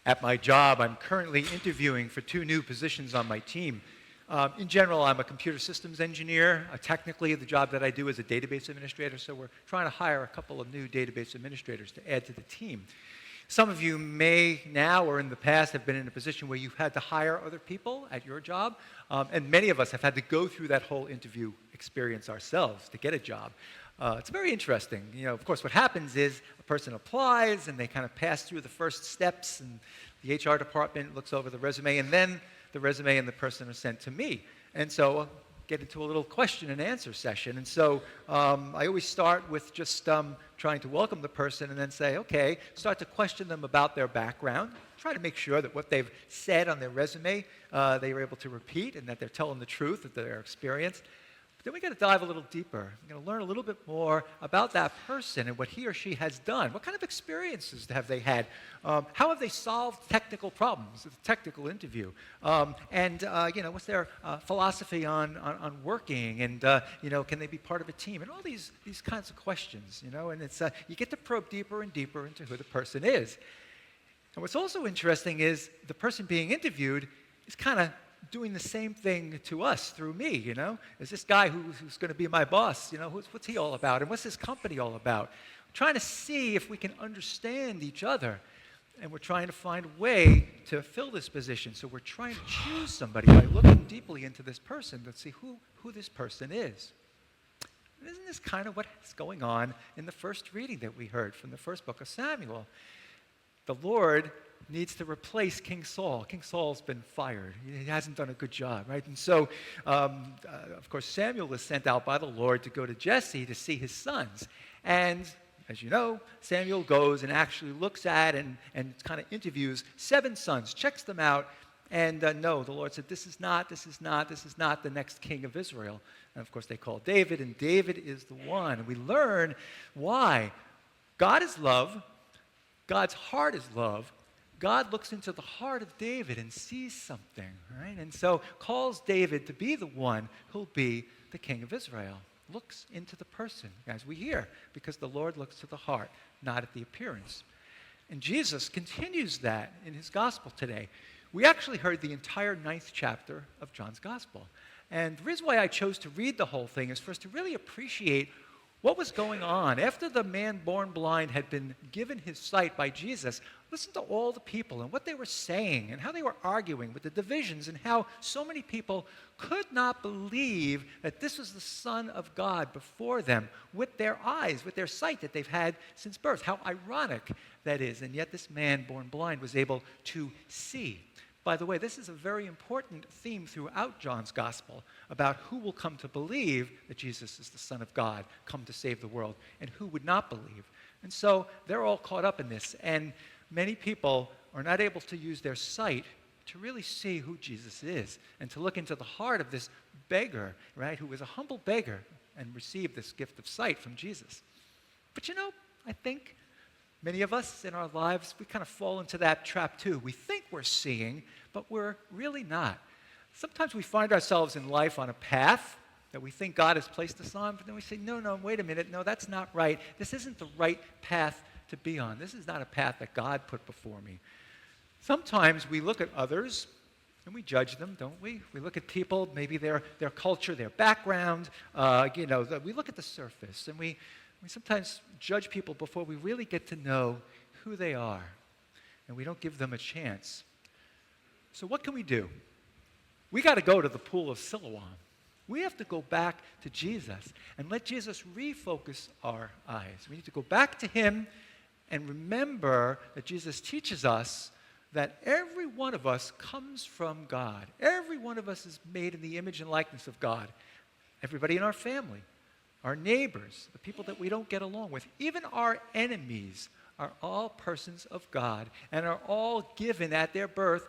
At my job, I'm currently interviewing for 2 new positions on my team. In general, I'm a computer systems engineer. Technically, the job that I do is a database administrator, so we're trying to hire a couple of new database administrators to add to the team. Some of you may now or in the past have been in a position where you've had to hire other people at your job, and many of us have had to go through that whole interview experience ourselves to get a job. It's very interesting. Of course, what happens is a person applies and they kind of pass through the first steps, and the HR department looks over the resume, and then the resume and the person are sent to me. And so I'll get into a little question and answer session. And so I always start with just trying to welcome the person and then say, okay, start to question them about their background. Try to make sure that what they've said on their resume, they were able to repeat and that they're telling the truth of their experience. Then we got to dive a little deeper. We're going to learn a little bit more about that person and what he or she has done. What kind of experiences have they had? How have they solved technical problems? It's a technical interview. What's their philosophy on working? And can they be part of a team? And all these kinds of questions. And it's you get to probe deeper and deeper into who the person is. And what's also interesting is the person being interviewed is kind of doing the same thing to us through me, Is this guy who's going to be my boss, what's he all about? And what's his company all about? We're trying to see if we can understand each other. And we're trying to find a way to fill this position. So we're trying to choose somebody by looking deeply into this person to see who this person is. And isn't this kind of what's going on in the first reading that we heard from the first book of Samuel? The Lord needs to replace King Saul. King Saul's been fired. He hasn't done a good job, right? And so, of course, Samuel was sent out by the Lord to go to Jesse to see his sons. And as you know, Samuel goes and actually looks at and kind of interviews 7 sons, checks them out, and no, the Lord said, this is not the next king of Israel. And of course, they call David, and David is the one. And we learn why. God is love. God's heart is love. God looks into the heart of David and sees something, right? And so calls David to be the one who'll be the king of Israel. Looks into the person, as we hear, because the Lord looks to the heart, not at the appearance. And Jesus continues that in his gospel today. We actually heard the entire 9th chapter of John's gospel. And the reason why I chose to read the whole thing is for us to really appreciate what was going on. After the man born blind had been given his sight by Jesus, listen to all the people and what they were saying and how they were arguing with the divisions and how so many people could not believe that this was the Son of God before them with their eyes, with their sight that they've had since birth. How ironic that is. And yet this man born blind was able to see. By the way, this is a very important theme throughout John's gospel about who will come to believe that Jesus is the Son of God, come to save the world, and who would not believe. And so they're all caught up in this. And many people are not able to use their sight to really see who Jesus is and to look into the heart of this beggar, right, who was a humble beggar and received this gift of sight from Jesus. But I think many of us in our lives, we kind of fall into that trap too. We think we're seeing, but we're really not. Sometimes we find ourselves in life on a path that we think God has placed us on, but then we say, no, wait a minute, no, that's not right. This isn't the right path to be on. This is not a path that God put before me. Sometimes we look at others and we judge them, don't we? We look at people, maybe their culture, their background. We look at the surface, and we sometimes judge people before we really get to know who they are, and we don't give them a chance. So what can we do? We got to go to the pool of Siloam. We have to go back to Jesus and let Jesus refocus our eyes. We need to go back to him and remember that Jesus teaches us that every one of us comes from God. Every one of us is made in the image and likeness of God. Everybody in our family, our neighbors, the people that we don't get along with, even our enemies are all persons of God and are all given at their birth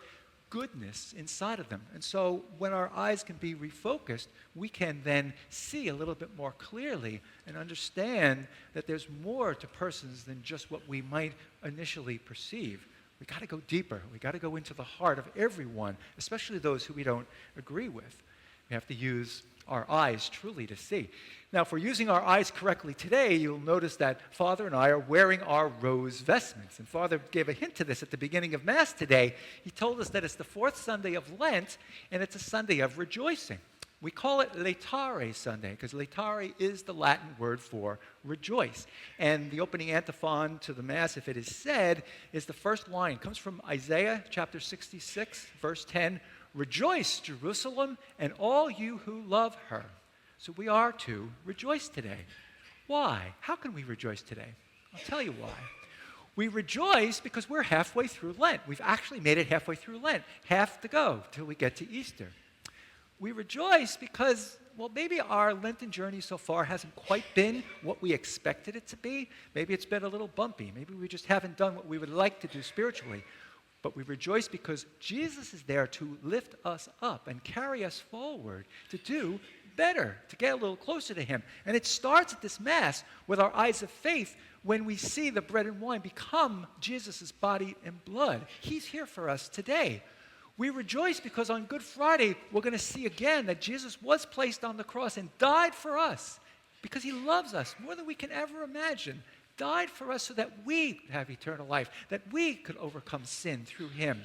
goodness inside of them. And so when our eyes can be refocused, we can then see a little bit more clearly and understand that there's more to persons than just what we might initially perceive. We got to go deeper. We got to go into the heart of everyone, especially those who we don't agree with. We have to use our eyes truly to see. Now, if we're using our eyes correctly today, you'll notice that Father and I are wearing our rose vestments. And Father gave a hint to this at the beginning of Mass today. He told us that it's the fourth Sunday of Lent, and it's a Sunday of rejoicing. We call it Laetare Sunday, because Laetare is the Latin word for rejoice. And the opening antiphon to the Mass, if it is said, is the first line. It comes from Isaiah chapter 66, verse 10. Rejoice, Jerusalem, and all you who love her. So we are to rejoice today. Why? How can we rejoice today? I'll tell you why. We rejoice because we're halfway through Lent. We've actually made it halfway through Lent, half to go till we get to Easter. We rejoice because, well, maybe our Lenten journey so far hasn't quite been what we expected it to be. Maybe it's been a little bumpy. Maybe we just haven't done what we would like to do spiritually. But we rejoice because Jesus is there to lift us up and carry us forward to do better, to get a little closer to him. And it starts at this Mass with our eyes of faith when we see the bread and wine become Jesus' body and blood. He's here for us today. We rejoice because on Good Friday, we're going to see again that Jesus was placed on the cross and died for us because he loves us more than we can ever imagine. Died for us so that we have eternal life, that we could overcome sin through him.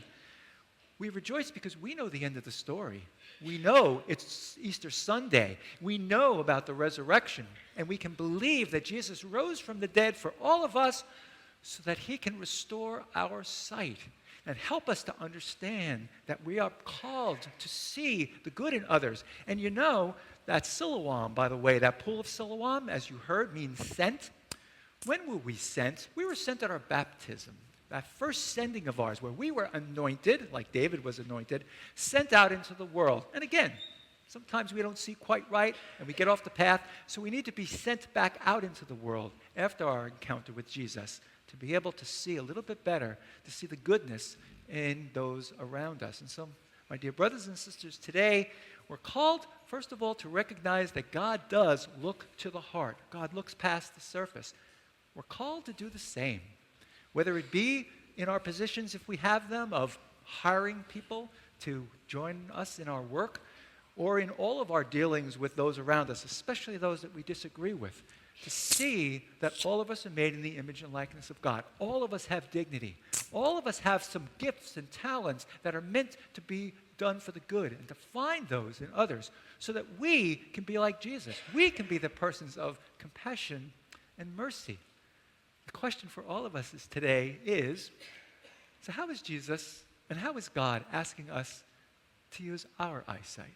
We rejoice because we know the end of the story. We know it's Easter Sunday. We know about the resurrection. And we can believe that Jesus rose from the dead for all of us so that he can restore our sight and help us to understand that we are called to see the good in others. And you know that Siloam, by the way, that pool of Siloam, as you heard, means sent. When were we sent? We were sent at our baptism. That first sending of ours, where we were anointed, like David was anointed, sent out into the world. And again, sometimes we don't see quite right, and we get off the path, so we need to be sent back out into the world after our encounter with Jesus to be able to see a little bit better, to see the goodness in those around us. And so, my dear brothers and sisters, today we're called, first of all, to recognize that God does look to the heart. God looks past the surface. We're called to do the same. Whether it be in our positions, if we have them, of hiring people to join us in our work, or in all of our dealings with those around us, especially those that we disagree with, to see that all of us are made in the image and likeness of God. All of us have dignity. All of us have some gifts and talents that are meant to be done for the good, and to find those in others so that we can be like Jesus. We can be the persons of compassion and mercy. The question for all of us today is, so how is Jesus and how is God asking us to use our eyesight?